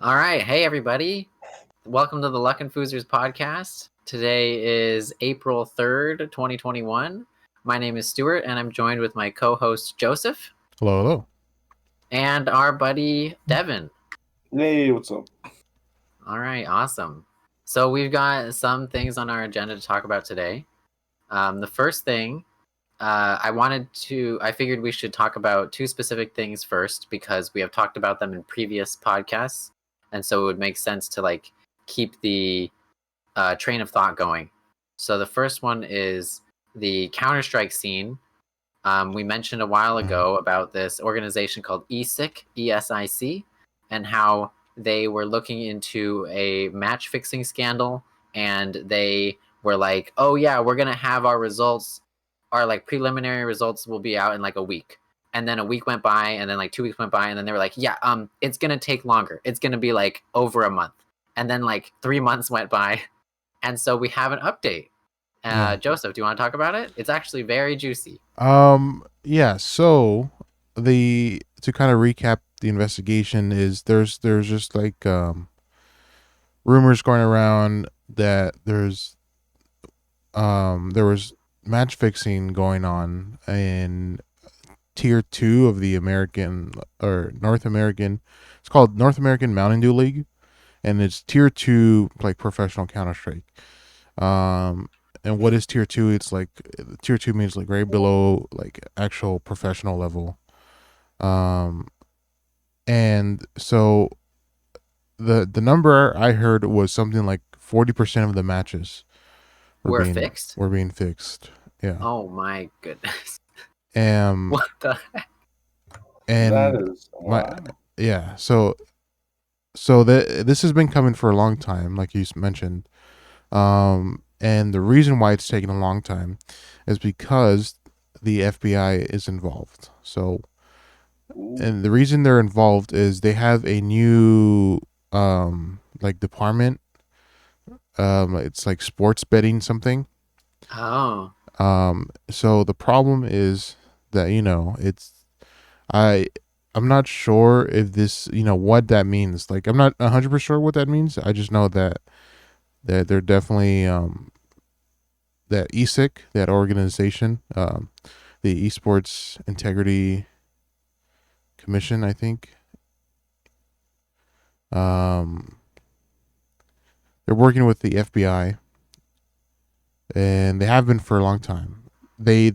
All right. Hey, everybody. Welcome to the Luckin Fosers podcast. Today is April 3rd, 2021. My name is Stuart, and I'm joined with my co-host, Joseph. Hello, hello. And our buddy, Devin. Hey, what's up? All right. Awesome. So we've got some things on our agenda to talk about today. The first thing, I figured we should talk about two specific things first because we have talked about them in previous podcasts. And so it would make sense to keep the train of thought going. So the first one is the Counter-Strike scene. We mentioned a while ago about this organization called ESIC, ESIC, and how they were looking into a match fixing scandal, and they were like, oh yeah, we're going to have our results, our preliminary results will be out in a week. And then a week went by, and then 2 weeks went by, and then they were like, yeah, it's going to take longer. It's going to be over a month. And then 3 months went by, and so we have an update. Joseph, do you want to talk about it? It's actually very juicy. Yeah, so to kind of recap the investigation is there's just rumors going around that there was match fixing going on in tier 2 of the American or North American. It's called North American Mountain Dew League, and it's tier 2 professional Counter-Strike. And what is tier 2? It's tier 2 means right below actual professional level. And so the number I heard was something like 40% of the matches were being fixed. Yeah. Oh my goodness. What the heck? And that is yeah. So this has been coming for a long time, like you mentioned. And the reason why it's taken a long time is because the FBI is involved. So, and the reason they're involved is they have a new department. It's sports betting something. Oh. So the problem is that I'm not sure if this what that means. I'm not 100% sure what that means. I just know that they're definitely that ESIC, that organization, the Esports Integrity Commission, I think. They're working with the FBI, and they have been for a long time. I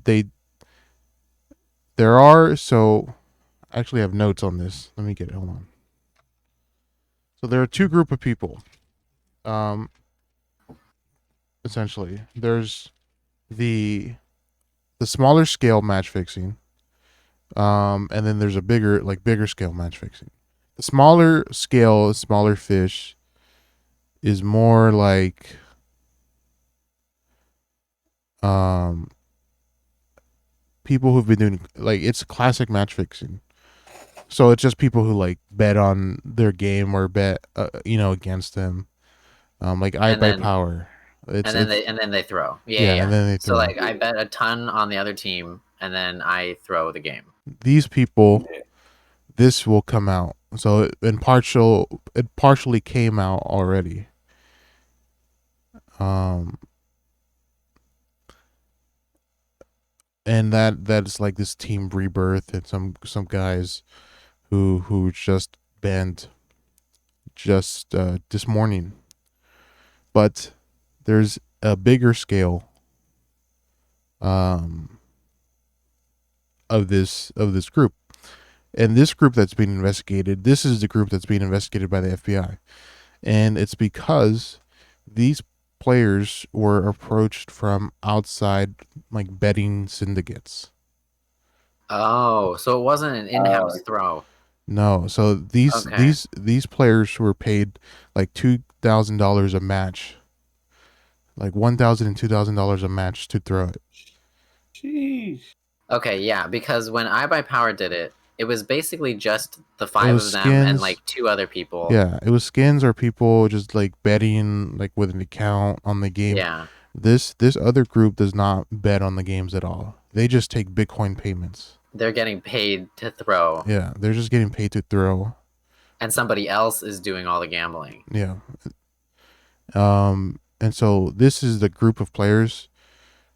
actually have notes on this. Let me get it. Hold on. So there are two group of people. Essentially, there's the smaller scale match fixing, and then there's a bigger scale match fixing. The smaller scale, smaller fish, is more people who've been doing it's classic match fixing. So it's just people who bet on their game or bet against them, I buy power. And then they throw. Yeah. And then they throw. So I bet a ton on the other team, and then I throw the game. These people, this will come out. So it partially came out already. And that's this team rebirth, and some guys who just banned this morning. But there's a bigger scale of this group. And this group that's being investigated, this is the group that's being investigated by the FBI. And it's because these players were approached from outside betting syndicates. Oh, so it wasn't an in-house throw. No, so these players were paid $2,000 a match. $1,000 and $2,000 a match to throw it. Jeez. Okay, yeah, because when iBuyPower did it, it was basically just the 5 of them and 2 other people. Yeah, it was skins or people just betting with an account on the game. Yeah. This other group does not bet on the games at all. They just take Bitcoin payments. They're getting paid to throw. Yeah, they're just getting paid to throw. and somebody else is doing all the gambling. Yeah. And so this is the group of players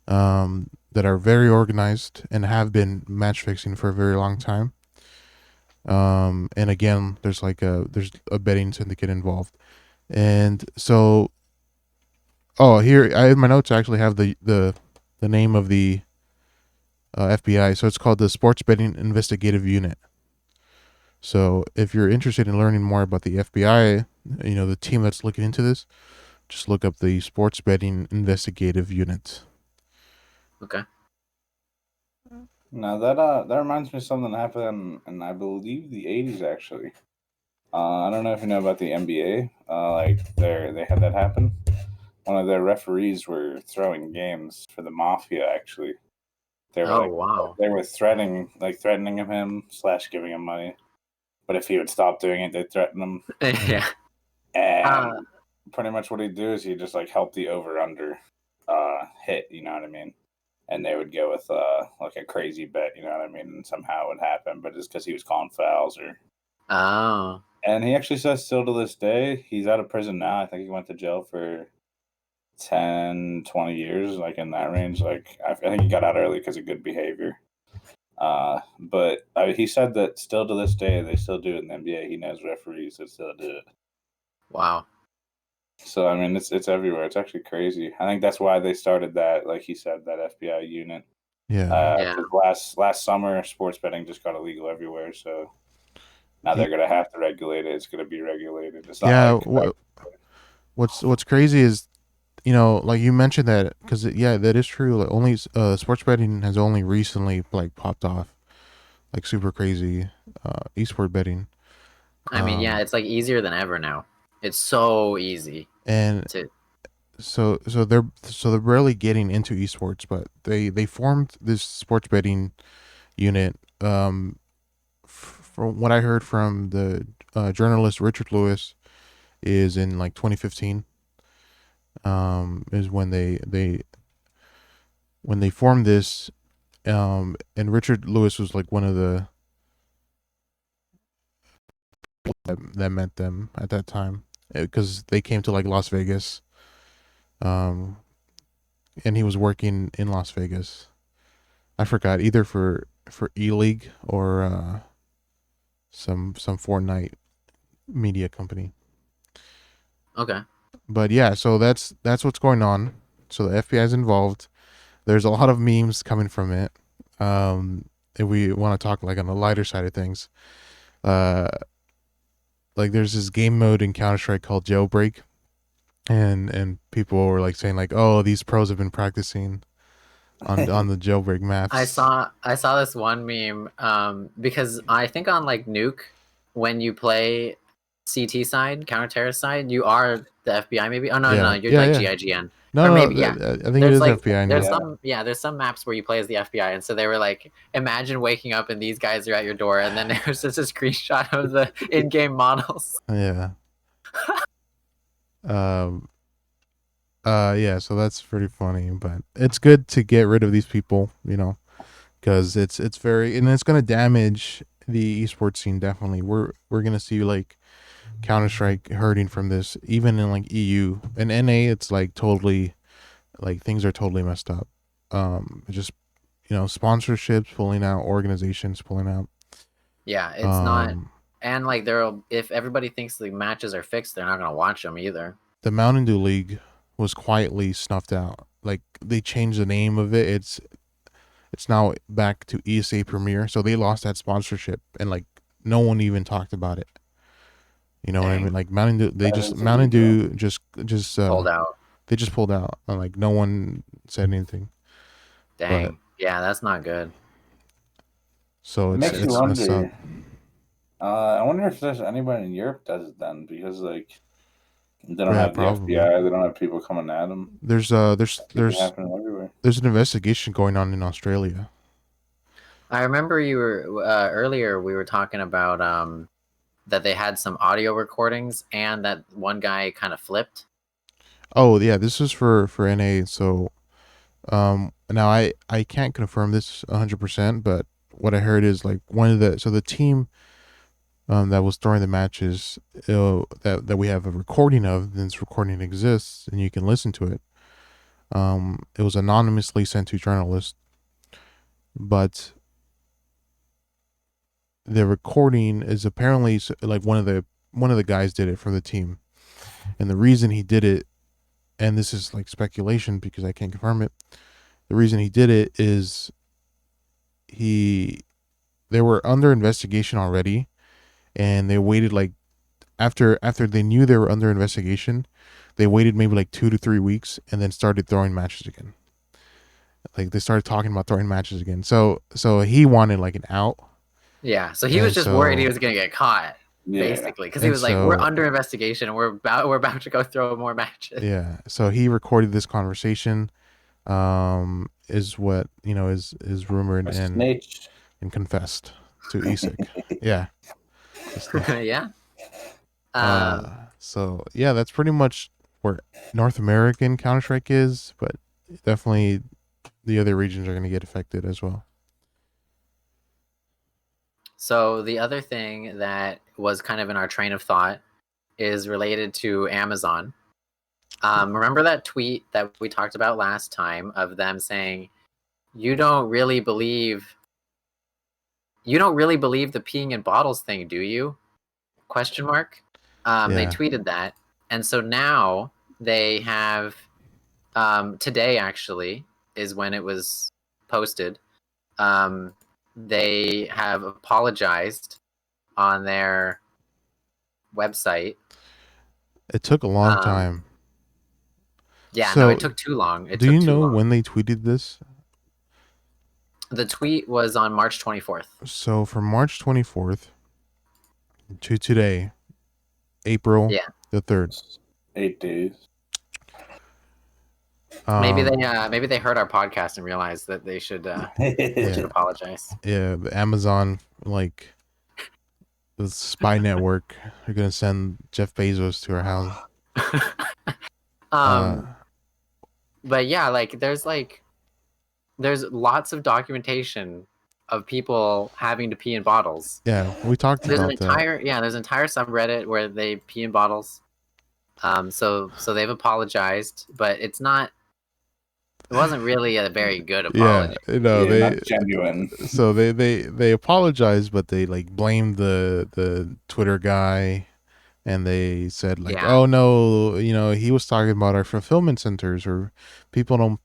that are very organized and have been match fixing for a very long time. And again, there's a betting syndicate involved. And so, here I in my notes I actually have the name of the FBI. So it's called the Sports Betting Investigative Unit. So if you're interested in learning more about the FBI, the team that's looking into this, just look up the Sports Betting Investigative Unit. Okay. Now that reminds me of something that happened in I believe the 80s actually. I don't know if you know about the NBA. They had that happen. One of their referees were throwing games for the mafia. Actually, they were Wow. they were threatening him / giving him money, but if he would stop doing it, they'd threaten him. Yeah. And pretty much what he'd do is he'd just help the over under hit. You know what I mean? And they would go with a crazy bet. You know what I mean? And somehow it would happen, but just because he was calling fouls or. Oh. And he actually says still to this day, he's out of prison now. I think he went to jail for 10, 20 years, in that range. I think he got out early because of good behavior. But he said that still to this day, they still do it in the NBA. He knows referees that still do it. Wow. So, I mean, it's everywhere. It's actually crazy. I think that's why they started that, like he said, that FBI unit. Yeah. 'Cause last summer, sports betting just got illegal everywhere, so... Now they're gonna have to regulate it. It's gonna be regulated. It's not What's crazy is, like you mentioned that because that is true. Like only sports betting has only recently popped off, super crazy, esport betting. I mean, it's easier than ever now. It's so easy. And so they're barely getting into esports, but they formed this sports betting unit. From what I heard from the journalist Richard Lewis, is in 2015. Is when they formed this, and Richard Lewis was one of the that met them at that time because they came to Las Vegas, and he was working in Las Vegas. I forgot either for E-League or some Fortnite media company. Okay. But yeah, so that's what's going on. So the FBI is involved. There's a lot of memes coming from it. If we want to talk on the lighter side of things, there's this game mode in Counter-Strike called Jailbreak, and people were saying oh, these pros have been practicing on the Jailbreak maps. I saw this one meme because I think on Nuke, when you play CT side, counter terrorist side, you are the FBI maybe. Oh no, you're GIGN. No, or maybe I think it is FBI now. There's some maps where you play as the FBI, and so they were imagine waking up and these guys are at your door, and then there's just a screenshot of the in-game models. Yeah. Yeah, so that's pretty funny, but it's good to get rid of these people, because it's very, and it's gonna damage the esports scene. Definitely, we're gonna see Counter-Strike hurting from this, even in EU and NA. It's totally things are totally messed up. Just sponsorships pulling out, organizations pulling out. Yeah, it's not, and if everybody thinks the matches are fixed, they're not gonna watch them either. The Mountain Dew League was quietly snuffed out. They changed the name of it. It's now back to ESA Premier, so they lost that sponsorship, and no one even talked about it. You know what I mean? Mountain Dew just pulled out. They just pulled out, and no one said anything. Dang. But, yeah, that's not good. So it makes you messed up. I wonder if there's anybody in Europe does it then, because they don't have the FBI. They don't have people coming at them. There's an investigation going on in Australia. I remember you were earlier. We were talking about that they had some audio recordings, and that one guy kind of flipped. Oh yeah, this is for NA. So, now I can't confirm this 100%, but what I heard is the team that was during the matches, that we have a recording of. And this recording exists, and you can listen to it. It was anonymously sent to journalists, but the recording is apparently like one of the guys did it for the team, and the reason he did it, and this is like speculation because I can't confirm it. The reason he did it is they were under investigation already, and they waited like after they knew they were under investigation, they waited maybe like 2 to 3 weeks and then started throwing matches again. Like they started talking about throwing matches again. So he wanted like an out. Yeah, so he was just worried he was gonna get caught, basically, because he was like, "We're under investigation, and we're about to go throw more matches." Yeah, so he recorded this conversation, is what is rumored and confessed to ESIC. Yeah, yeah. So yeah, that's pretty much where North American Counter-Strike is, but definitely the other regions are going to get affected as well. So the other thing that was kind of in our train of thought is related to Amazon. Remember that tweet that we talked about last time of them saying, you don't really believe the peeing in bottles thing, do you? ? They tweeted that. And so now they have, today actually is when it was posted. They have apologized on their website. It took a long time. Yeah, no, it took too long. Do you know when they tweeted this? The tweet was on March 24th. So from March 24th to today, April the 3rd. 8 days. Maybe they heard our podcast and realized that they should apologize. Yeah, the Amazon, like the spy network, are gonna send Jeff Bezos to our house. But yeah, like there's lots of documentation of people having to pee in bottles. Yeah, we talked about that. There's an entire subreddit where they pee in bottles. So they've apologized, but it wasn't really a very good apology. Not genuine. So they apologized, but they like blamed the Twitter guy, and they said like, oh no, he was talking about our fulfillment centers, or people don't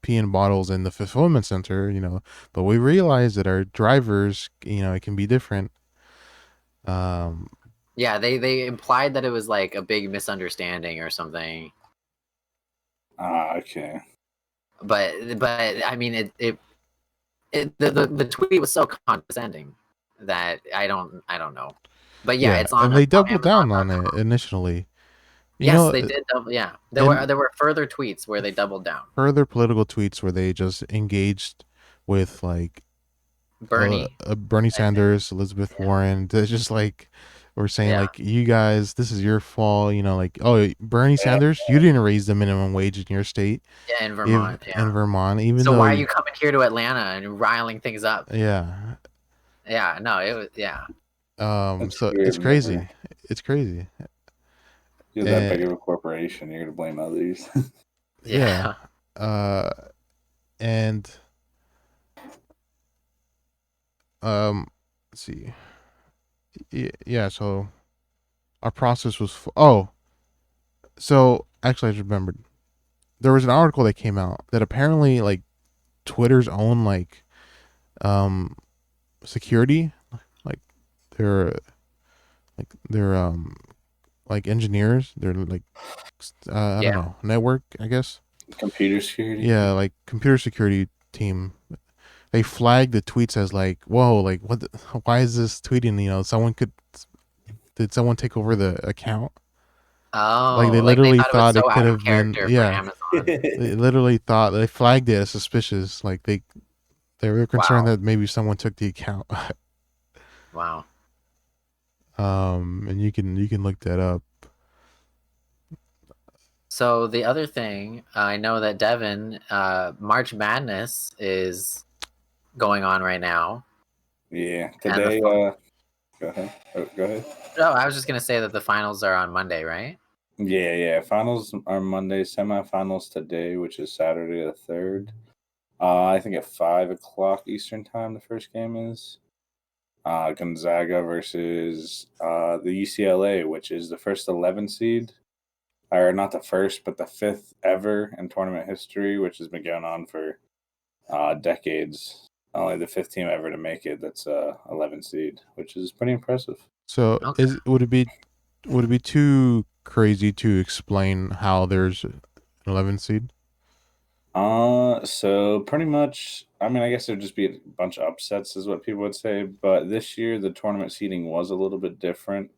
pee in bottles in the fulfillment center, but we realized that our drivers, it can be different. Yeah, they implied that it was like a big misunderstanding or something. Okay. But I mean, the tweet was so condescending that I don't know. But yeah, it's on. And they doubled down on it initially. Yes, they did. Yeah, there were further tweets where they doubled down. Further political tweets where they just engaged with like Bernie Sanders, Elizabeth Warren. They're just like, we're saying like, you guys, this is your fault. Like, oh, Bernie Sanders, you didn't raise the minimum wage in your state. Yeah, in Vermont. In Vermont, even so though, why are you coming here to Atlanta and riling things up? Yeah. Yeah. No, it was so it's crazy. Never. It's crazy. You're that big of a corporation. You're gonna blame others. Yeah. And let's see. Yeah. So our process was. So actually, I just remembered. There was an article that came out that apparently like Twitter's own like security, like they're like engineers, they're like I don't know, network, I guess, computer security. Yeah, like computer security team. They flagged the tweets as like, whoa, like why is this tweeting? Did someone take over the account? Oh, like they literally thought it so could have been. Yeah, they literally thought, they flagged it as suspicious. Like they were concerned that maybe someone took the account. Wow. And you can look that up. So the other thing, I know that Devin, March Madness is going on right now. Yeah, today Go ahead. Go ahead. No, I was just gonna say that the finals are on Monday, right? Yeah. Finals are Monday. Semifinals today, which is Saturday the 3rd. I think at 5 o'clock Eastern time, the first game is Gonzaga versus the UCLA, which is the first 11 seed, or not the first, but the 5th ever in tournament history, which has been going on for decades. Only the 5th team ever to make it. That's 11 seed, which is pretty impressive. So Okay. would it be too crazy to explain how there's an 11 seed? So pretty much, I mean, I guess there'd just be a bunch of upsets, is what people would say. But this year, the tournament seeding was a little bit different.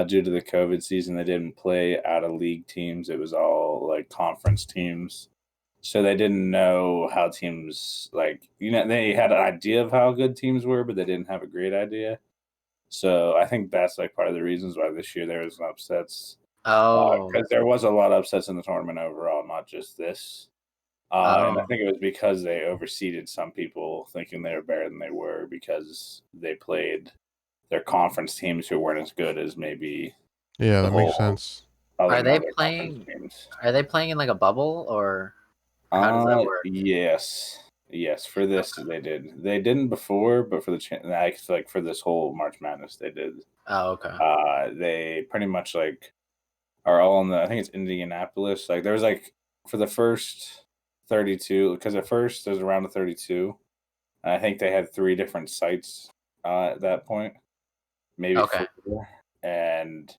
Due to the COVID season, they didn't play out of league teams. It was all like conference teams. So they didn't know how teams they had an idea of how good teams were, but they didn't have a great idea. So I think that's like part of the reasons why this year there was upsets. Oh, Because there was a lot of upsets in the tournament overall, not just this. And I oh, think it was because they overseeded some people thinking they were better than they were because they played their conference teams who weren't as good as maybe Yeah, the that makes whole sense. other are they other conference playing? teams. Are they playing in like a bubble, or how does that work? Yes. For this, they did. They didn't before, but for like for this whole March Madness, they did. Oh, okay. They pretty much like are all in the. I think it's Indianapolis. Like there was like for the first 32, because at first there's around a 32. And I think they had 3 different sites at that point, maybe Okay. 4. And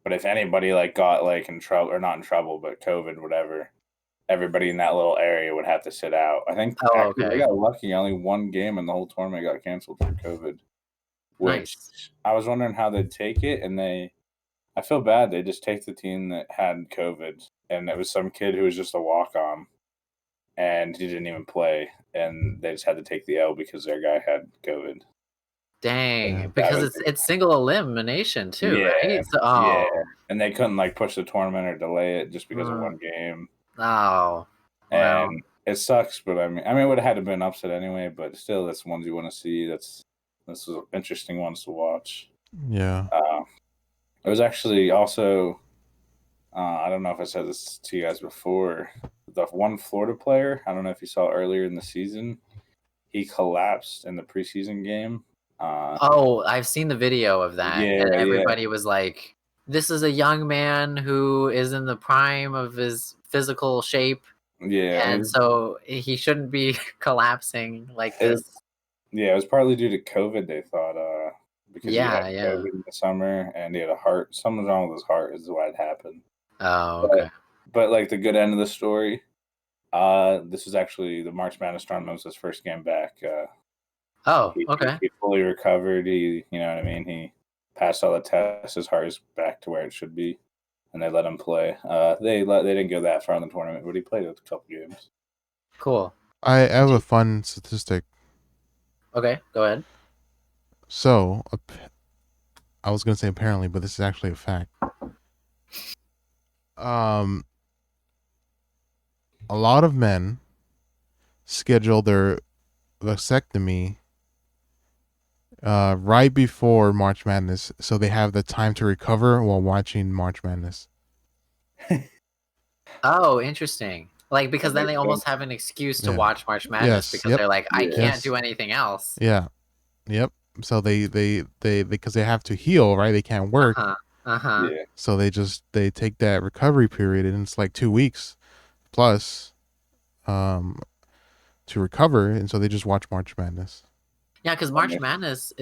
but if anybody like got like in trouble, or not in trouble, but COVID, whatever, everybody in that little area would have to sit out. I think Oh, actually they okay. got lucky. Only one game in the whole tournament got canceled for COVID, which Nice. I was wondering how they'd take it. And I feel bad. They just take the team that had COVID, and it was some kid who was just a walk on, and he didn't even play, and they just had to take the L because their guy had COVID. Yeah. Dang, That because was it's single elimination too, yeah, right? So, yeah, oh, and they couldn't like push the tournament or delay it just because of mm, one game, oh, well, and it sucks. But I mean, it would have had to been upset anyway. But still, that's ones you want to see. This was interesting ones to watch. Yeah. It was actually also I don't know if I said this to you guys before. The one Florida player, I don't know if you saw earlier in the season, he collapsed in the preseason game. oh, I've seen the video of that, and Yeah. everybody was like, "This is a young man who is in the prime of his physical shape, Yeah, and so he shouldn't be collapsing like it was this." it was partly due to COVID. They thought because he had Yeah, yeah. COVID in the summer and he had a heart. Something's wrong with his heart is why it happened. Oh, But okay. like the good end of the story, this was actually the March Madness tournament was his first game back. Oh, He, he, okay. he fully recovered. You know what I mean. He passed all the tests. His heart is back to where it should be, and they let him play. They didn't go that far in the tournament, but he played a couple games. Cool. I have a fun statistic. Okay, go ahead. So, I was going to say apparently, but this is actually a fact. Um, a lot of men schedule their vasectomy right before March Madness, so they have the time to recover while watching March Madness. Oh, interesting. Like, because That then they makes almost sense. have an excuse to Yeah. watch March Madness Yes. because Yep. they're like, I Yeah. can't Yes. do anything else. Yeah. Yep. So they because they have to heal, right? They can't work. Uh-huh. Yeah. So they take that recovery period, and it's like 2 weeks plus to recover, and so they just watch March Madness. Yeah, because That March makes- Madness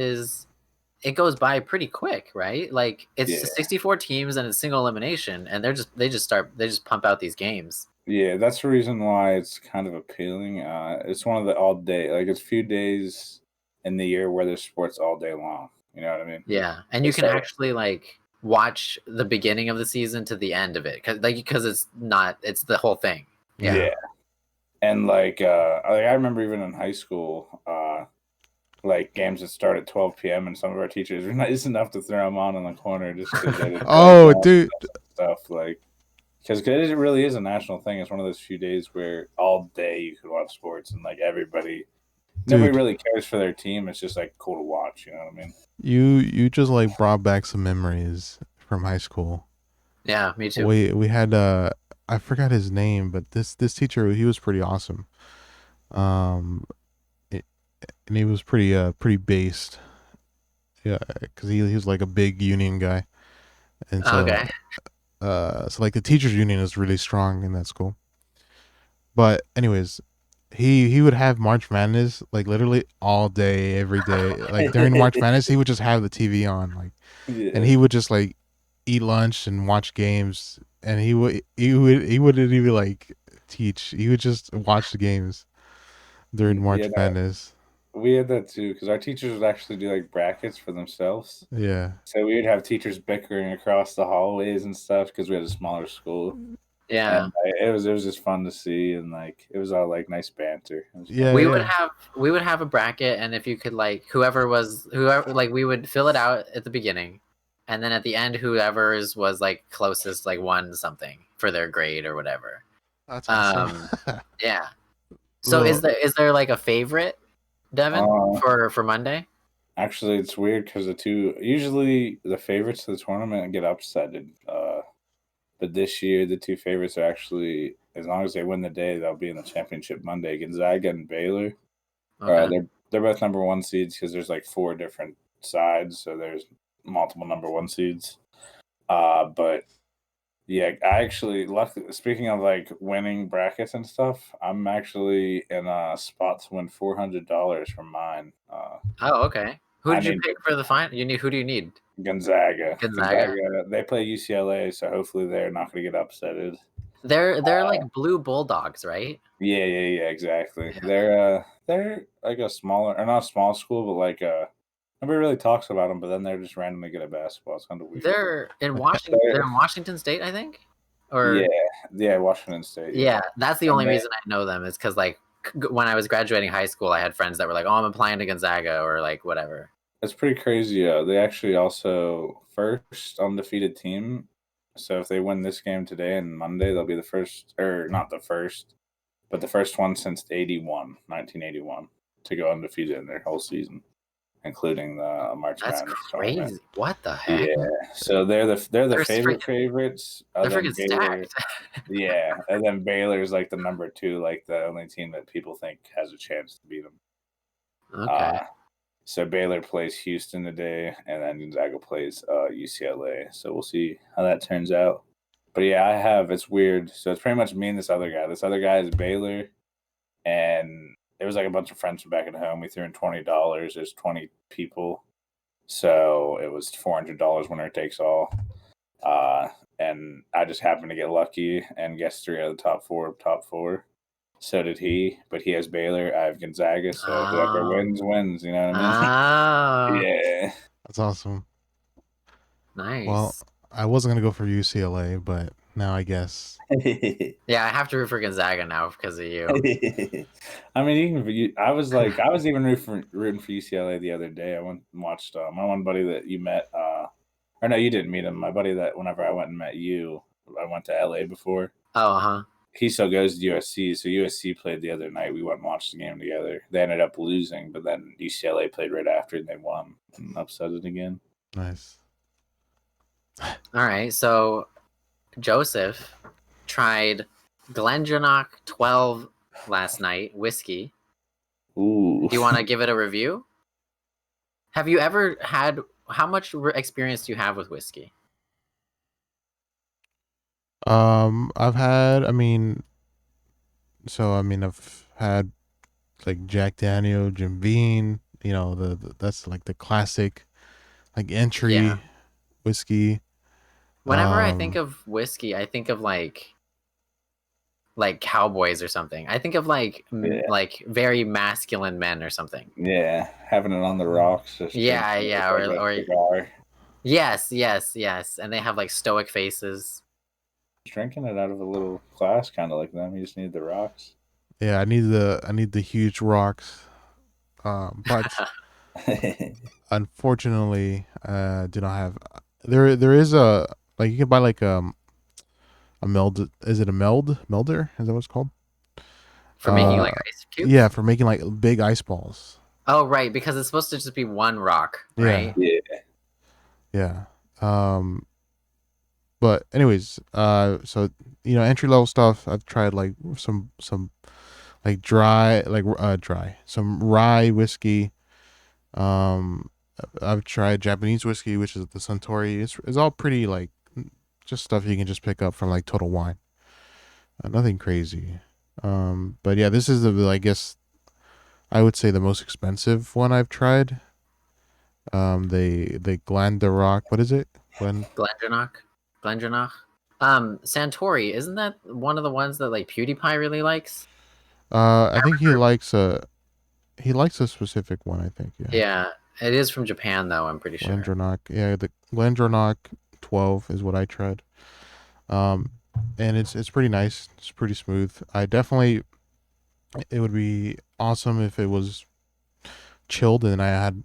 it goes by pretty quick, right? Like it's Yeah. 64 teams and it's single elimination, and they just pump out these games. Yeah, that's the reason why it's kind of appealing. It's one of the all day, like it's few days in the year where there's sports all day long. You know what I mean? Yeah, and you It's can like, actually like watch the beginning of the season to the end of it because it's the whole thing. yeah. And I remember even in high school, like games that start at 12 p.m. and some of our teachers were nice enough to throw them on in the corner just because they didn't Oh, dude. stuff like because it really is a national thing. It's one of those few days where all day you can watch sports and like everybody nobody Dude, really cares for their team. It's just like cool to watch. You know what I mean? you just like brought back some memories from high school. Yeah, me too. We had I forgot his name, but this teacher, he was pretty awesome. Um, it, and he was pretty based. Yeah, because he was like a big union guy, and so Okay. so like the teachers union is really strong in that school. But anyways, he would have March Madness like literally all day, every day. Like during March Madness, he would just have the TV on, like, and Yeah, he would just like eat lunch and watch games, and he wouldn't even like teach. He would just watch the games during yeah. March No, Madness. we had that too because our teachers would actually do like brackets for themselves. Yeah, So we would have teachers bickering across the hallways and stuff because we had a smaller school, and Yeah. it was just fun to see, and like it was all like nice banter. It was yeah, fun. yeah. We would have a bracket, and if you could like whoever like we would fill it out at the beginning, and then at the end whoever's was like closest like won something for their grade or whatever. That's awesome. Yeah. So Well, is there like a favorite, Devin, Uh, for Monday? Actually, it's weird because usually the favorites of the tournament get upsetted. But this year, the two favorites are actually, as long as they win the day, they'll be in the championship Monday. Gonzaga and Baylor. Okay. They're both number one seeds because there's like four different sides, so there's multiple number one seeds. But yeah, I actually, luckily, speaking of like winning brackets and stuff, I'm actually in a spot to win $400 from mine. Oh, okay. Who I did you need pick for the final? You need who do you need? Gonzaga. Gonzaga. Gonzaga. They play UCLA, so hopefully they're not going to get upsetted. They're like blue bulldogs, right? Yeah, exactly. Yeah. They're like a smaller, or not a small school, but like nobody really talks about them. But then they're just randomly good at basketball. It's kind of weird. They're in Washington. They're in Washington State, I think. Yeah, Or yeah, Washington State. yeah, that's the And only reason I know them is because like when I was graduating high school, I had friends that were like, "Oh, I'm applying to Gonzaga" or like whatever. it's pretty crazy. They actually also first undefeated team. So if they win this game today and Monday, they'll be the first, or not the first, but the first one since 1981, to go undefeated in their whole season, including the March That's Madness tournament. crazy. What the heck? Yeah, so they're the They're favorite freaking, favorites. they're Then freaking Baylor, stacked. yeah, and then Baylor's like the number two, like the only team that people think has a chance to beat them. Okay. So Baylor plays Houston today, and then Gonzaga plays UCLA. So we'll see how that turns out. But yeah, it's weird. So it's pretty much me and this other guy. This other guy is Baylor, and it was like a bunch of friends from back at home. We threw in $20. There's 20 people, so it was $400 winner takes all. And I just happened to get lucky and guess three out of the top four. So did he, but he has Baylor. I have Gonzaga. So whoever Oh. wins, wins. You know what I mean? Oh. Yeah. that's awesome. Well, Nice. I wasn't gonna go for UCLA, but now I guess. Yeah, I have to root for Gonzaga now because of you. I mean, I was even rooting for UCLA the other day. I went and watched my one buddy that you met. Or no, you didn't meet him. My buddy that whenever I went and met you, I went to LA before. Oh, huh. He still goes to USC, so USC played the other night. We went and watched the game together. They ended up losing, but then UCLA played right after and they won and upset it again. Nice. All right. So Joseph tried Glendronach 12 last night whiskey. Ooh. Do you want to give it a review? Have you ever had? How much experience do you have with whiskey? I've had. I've had like Jack Daniel, Jim Beam. You know, that's like the classic, like entry Yeah. whiskey. Whenever I think of whiskey, I think of like cowboys or something. I think of like Yeah. like very masculine men or something. Yeah, having it on the rocks. Just Yeah, drinking it yeah, with, like, a or cigar. yes, and they have like stoic faces. Drinking it out of a little glass, kind of like them. You just need the rocks. Yeah, I need the huge rocks. But unfortunately, do not have. There is a, like, you can buy like a meld. Is it a melder? Is that what it's called? For making like ice cubes? Yeah, for making like big ice balls. Oh, right, because it's supposed to just be one rock, right? Yeah. Yeah. But anyways, so entry level stuff. I've tried like some like dry some rye whiskey. Um, I've tried Japanese whiskey, which is the Suntory. It's all pretty like just stuff you can just pick up from like Total Wine. Nothing crazy. But yeah, this is I guess I would say the most expensive one I've tried. They Glendarock. What is it? Glendronach. Santori, isn't that one of the ones that like PewDiePie really likes? I think he likes a specific one. I think Yeah, it is from Japan though, I'm pretty sure. Glendronach. Yeah, the Glendronach 12 is what I tried. Um, and it's pretty nice. It's pretty smooth. It would be awesome if it was chilled and I had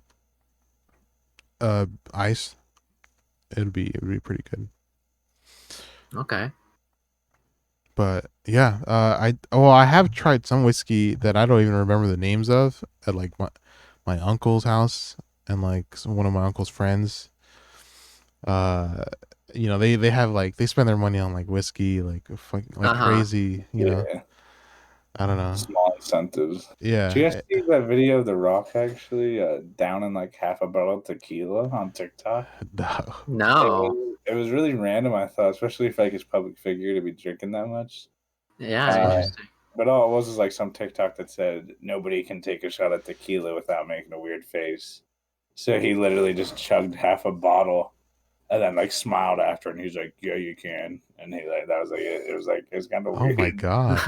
ice. It would be pretty good. Okay. But yeah, I have tried some whiskey that I don't even remember the names of at like my uncle's house and like one of my uncle's friends. Uh, they have like they spend their money on like whiskey like crazy. Yeah. I don't know. Small incentives. Yeah. Did you guys see that video of The Rock actually downing like half a bottle of tequila on TikTok? No. No. It was really random, I thought, especially for like his public figure to be drinking that much. Yeah, interesting. But all it was like some TikTok that said nobody can take a shot at tequila without making a weird face. So he literally just chugged half a bottle and then like smiled after, and he's like, "Yeah, you can." And he like that was like it. It was like it's kind of Oh weird. my god.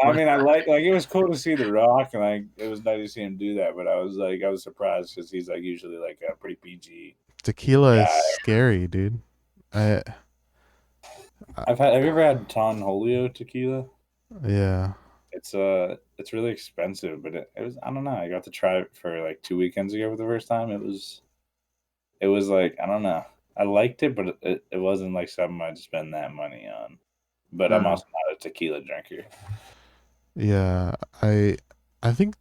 I mean, I like it was cool to see The Rock, and like it was nice to see him do that. But I was surprised because he's like usually like a pretty PG. Tequila is guy. scary, dude. Have you ever had Ton Julio tequila? Yeah. It's really expensive, but it was I don't know. I got to try it for like 2 weekends ago for the first time. It was like I don't know. I liked it, but it wasn't like something I'd spend that money on. But I'm also not a tequila drinker. Yeah, I think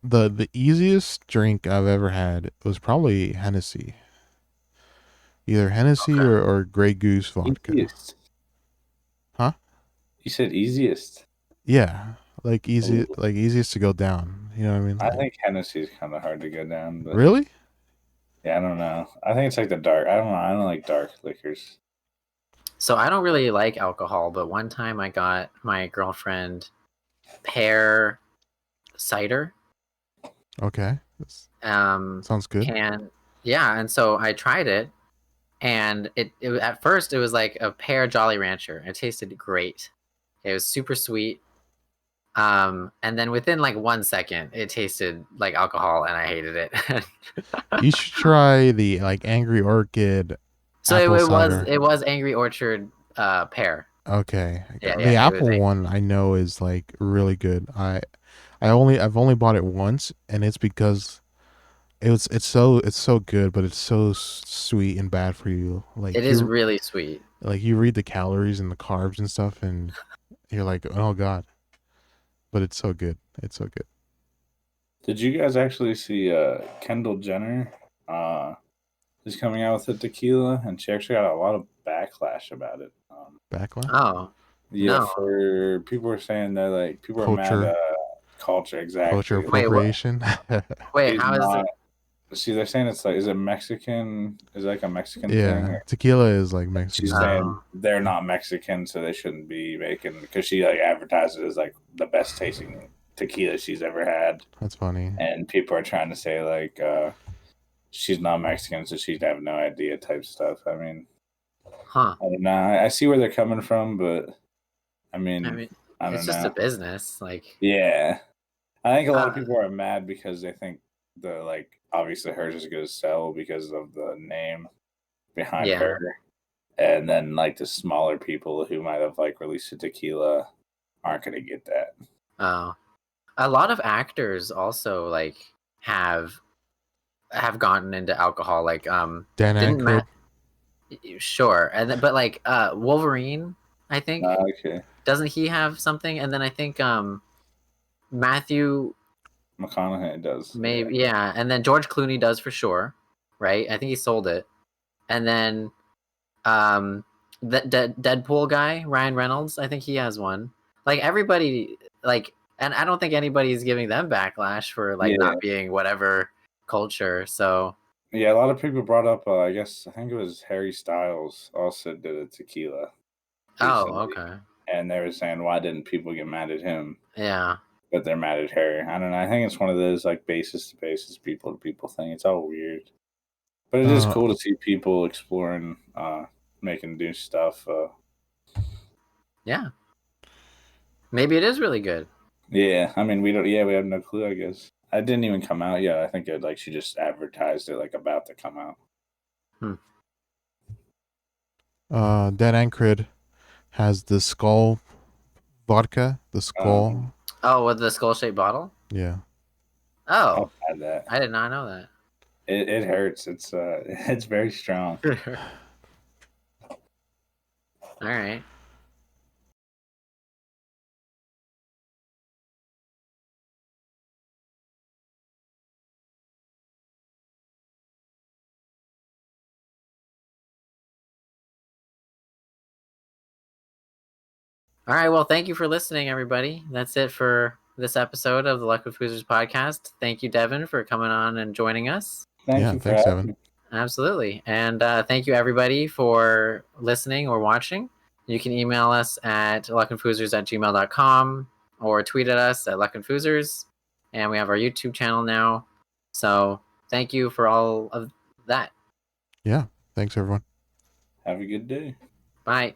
the easiest drink I've ever had was probably Hennessy. Either Hennessy or Grey Goose vodka. Easiest. Huh? You said easiest. Yeah, like Ooh. easiest to go down. You know what I mean? I think Hennessy's kind of hard to go down. But Really? yeah, I don't know. I think it's like the dark. I don't know. I don't like dark liquors. So I don't really like alcohol, but one time I got my girlfriend pear cider. Okay. Sounds good. And yeah, and so I tried it, and it at first it was like a pear Jolly Rancher. It tasted great. It was super sweet. And then within like 1 second, it tasted like alcohol, and I hated it. You should try the like Angry Orchid. So apple it cider. was Angry Orchard pear. Okay. Yeah, The yeah, apple one I know is like really good. I've only bought it once, and it's because it's so good, but it's so sweet and bad for you. Like It is really sweet. like you read the calories and the carbs and stuff, and you're like, oh god. But it's so good. It's so good. Did you guys actually see Kendall Jenner? Is coming out with a tequila, and she actually got a lot of backlash about it. Backlash. Oh, Yeah, no. for people are saying they're like people are Culture. mad. Culture, exactly. Culture appropriation. Wait, She's how is not- it? See, they're saying it's like, is it Mexican? Is it like a Mexican thing? Yeah, Or tequila is like Mexican. she's saying they're not Mexican, so they shouldn't be making because she like advertises as like the best tasting tequila she's ever had, That's funny. and people are trying to say like she's not Mexican, so she'd have no idea type stuff. I mean, Huh. I don't know. I see where they're coming from, but I mean, I don't it's just know. a business. Like, Yeah, I think a lot of people are mad because they think the like obviously hers is going to sell because of the name behind Yeah. her, and then like the smaller people who might have like released a tequila aren't going to get that. A lot of actors also like have gotten into alcohol. Like, Dan Aykroyd. Sure, and then, but like Wolverine I think. Okay. Doesn't he have something? And then I think Matthew McConaughey does. maybe yeah, and then George Clooney does for sure, right? I think he sold it. And then the Deadpool guy, Ryan Reynolds, I think he has one. Like everybody, like, and I don't think anybody's giving them backlash for like Yeah. not being whatever culture. So Yeah, a lot of people brought up. I think it was Harry Styles also did a tequila recently, okay, and they were saying why didn't people get mad at him, yeah, but they're mad at Harry. I don't know. I think it's one of those like basis to basis, people to people thing. It's all weird, but it is cool to see people exploring, making new stuff. yeah. Maybe it is really good. Yeah, I mean we don't. Yeah, we have no clue. I guess it didn't even come out yet. I think it like she just advertised it like about to come out. Dan Aykroyd has the skull vodka. The skull. Oh, with the skull-shaped bottle. Yeah. Oh, I've had that. I did not know that. It hurts. It's it's very strong. All right. All right. Well, thank you for listening, everybody. That's it for this episode of the LuckinFosers podcast. Thank you, Devin, for coming on and joining us. Thank you for thanks, having Evan. me. Absolutely. And thank you, everybody, for listening or watching. You can email us at luckinfosers@gmail.com or tweet at us at LuckinFosers. And we have our YouTube channel now. So thank you for all of that. Yeah. Thanks, everyone. Have a good day. Bye.